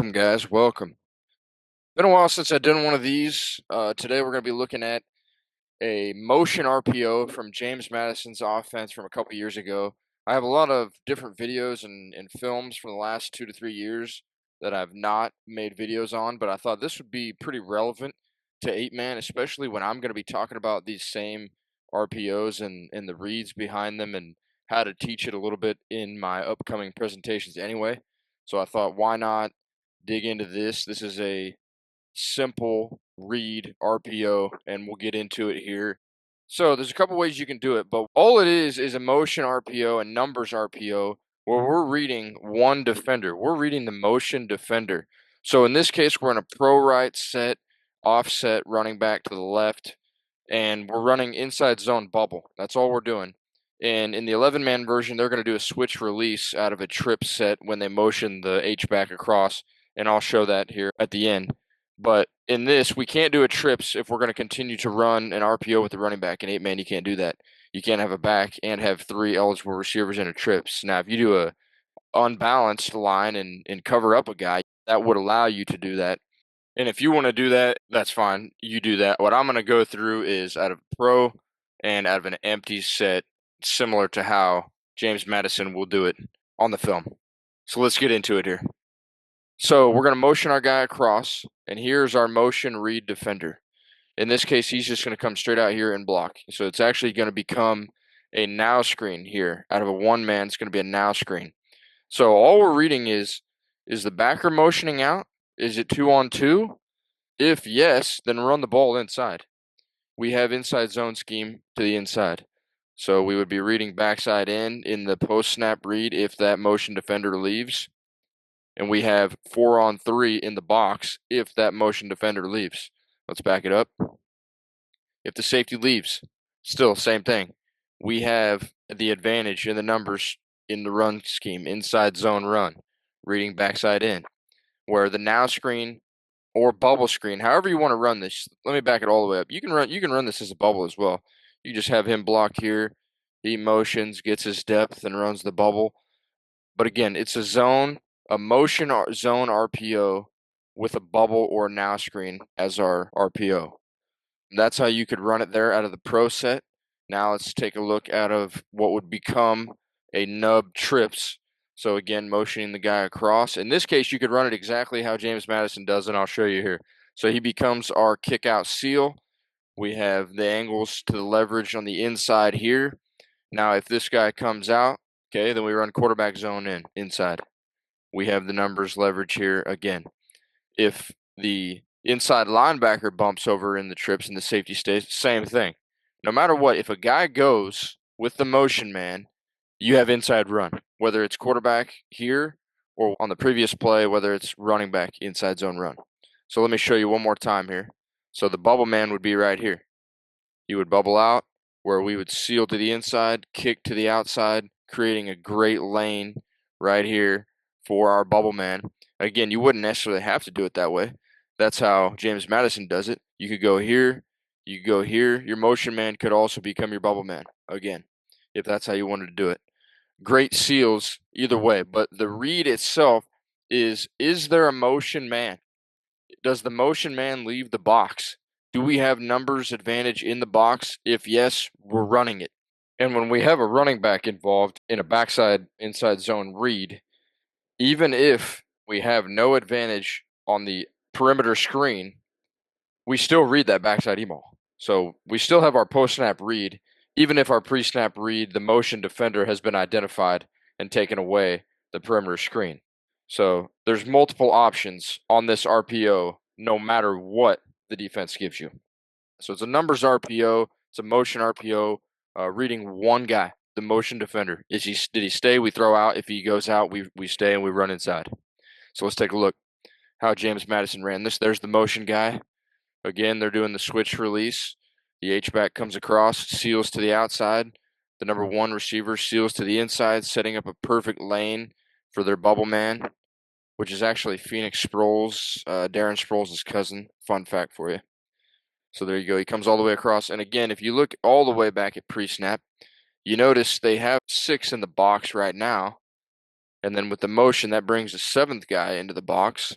Welcome, guys. Welcome. Been a while since I done one of these. Today we're going to be looking at a motion RPO from James Madison's offense from a couple years ago. I have a lot of different videos and films from the last 2 to 3 years that I've not made videos on, but I thought this would be pretty relevant to 8-man, especially when I'm going to be talking about these same RPOs and the reads behind them and how to teach it a little bit in my upcoming presentations anyway. So I thought, why not dig into this? This is a simple read RPO, and we'll get into it here. So there's a couple ways you can do it, but all it is a motion RPO and numbers RPO where we're reading one defender. We're reading the motion defender. So in this case, we're in a pro right set, offset, running back to the left, and we're running inside zone bubble. That's all we're doing. And in the 11-man version, they're going to do a switch release out of a trip set when they motion the H-back across, and I'll show that here at the end. But in this, we can't do a trips if we're going to continue to run an RPO with the running back. In 8-man, you can't do that. You can't have a back and have 3 eligible receivers in a trips. Now, if you do a unbalanced line and cover up a guy, that would allow you to do that. And if you want to do that, that's fine. You do that. What I'm going to go through is out of pro and out of an empty set, similar to how James Madison will do it on the film. So let's get into it here. So we're going to motion our guy across, and here's our motion read defender. In this case, he's just going to come straight out here and block. So it's actually going to become a now screen here. Out of a 1-man, it's going to be a now screen. So all we're reading is the backer motioning out? Is it 2-on-2? If yes, then run the ball inside. We have inside zone scheme to the inside. So we would be reading backside in the post-snap read if that motion defender leaves. And we have 4-on-3 in the box if that motion defender leaves. Let's back it up. If the safety leaves, still same thing. We have the advantage in the numbers in the run scheme, inside zone run, reading backside in, where the now screen or bubble screen, however you want to run this. Let me back it all the way up. You can run this as a bubble as well. You just have him block here. He motions, gets his depth, and runs the bubble. But again, it's a motion zone RPO with a bubble or now screen as our RPO. That's how you could run it there out of the pro set. Now let's take a look out of what would become a nub trips. So again, motioning the guy across. In this case, you could run it exactly how James Madison does, and I'll show you here. So he becomes our kick out seal. We have the angles to the leverage on the inside here. Now, if this guy comes out, okay, then we run quarterback zone inside. We have the numbers leverage here again. If the inside linebacker bumps over in the trips and the safety stays, same thing. No matter what, if a guy goes with the motion man, you have inside run, whether it's quarterback here or on the previous play, whether it's running back inside zone run. So let me show you one more time here. So the bubble man would be right here. He would bubble out where we would seal to the inside, kick to the outside, creating a great lane right here for our bubble man. Again, you wouldn't necessarily have to do it that way. That's how James Madison does it. You could go here, you could go here. Your motion man could also become your bubble man, again, if that's how you wanted to do it. Great seals either way, but the read itself is there a motion man? Does the motion man leave the box? Do we have numbers advantage in the box? If yes, we're running it. And when we have a running back involved in a backside inside zone read, even if we have no advantage on the perimeter screen, we still read that backside emo. So we still have our post-snap read, even if our pre-snap read, the motion defender has been identified and taken away the perimeter screen. So there's multiple options on this RPO, no matter what the defense gives you. So it's a numbers RPO, it's a motion RPO, reading one guy, the motion defender. Did he stay? We throw out. If he goes out, we stay and we run inside. So let's take a look how James Madison ran this. There's the motion guy. Again, they're doing the switch release. The H-back comes across, seals to the outside. The number 1 receiver seals to the inside, setting up a perfect lane for their bubble man, which is actually Phoenix Sproles, Darren Sproles' cousin. Fun fact for you. So there you go. He comes all the way across. And again, if you look all the way back at pre-snap, you notice they have 6 in the box right now. And then with the motion, that brings a 7th guy into the box.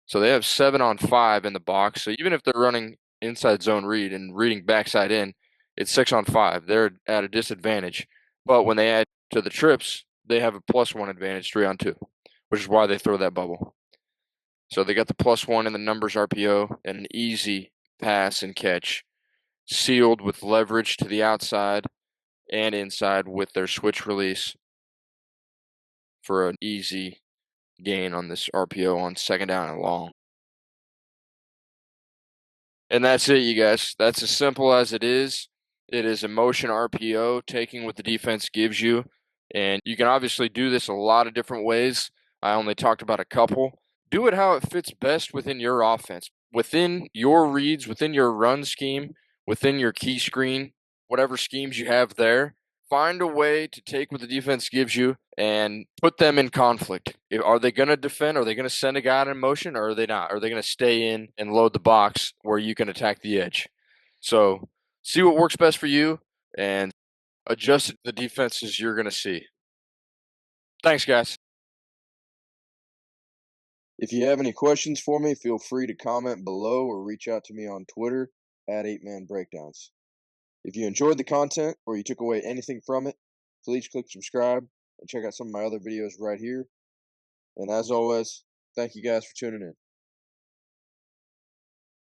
So they have 7-on-5 in the box. So even if they're running inside zone read and reading backside in, it's 6-on-5. They're at a disadvantage. But when they add to the trips, they have a +1 advantage, 3-on-2, which is why they throw that bubble. So they got the +1 in the numbers RPO and an easy pass and catch, sealed with leverage to the outside and inside with their switch release for an easy gain on this RPO on 2nd down and long. And that's it, you guys. That's as simple as it is. It is a motion RPO, taking what the defense gives you. And you can obviously do this a lot of different ways. I only talked about a couple. Do it how it fits best within your offense, within your reads, within your run scheme, within your key screen, whatever schemes you have there. Find a way to take what the defense gives you and put them in conflict. Are they going to defend? Are they going to send a guy in motion, or are they not? Are they going to stay in and load the box where you can attack the edge? So see what works best for you and adjust the defenses you're going to see. Thanks, guys. If you have any questions for me, feel free to comment below or reach out to me on Twitter at 8Man Breakdowns. If you enjoyed the content or you took away anything from it, please click subscribe and check out some of my other videos right here. And as always, thank you guys for tuning in.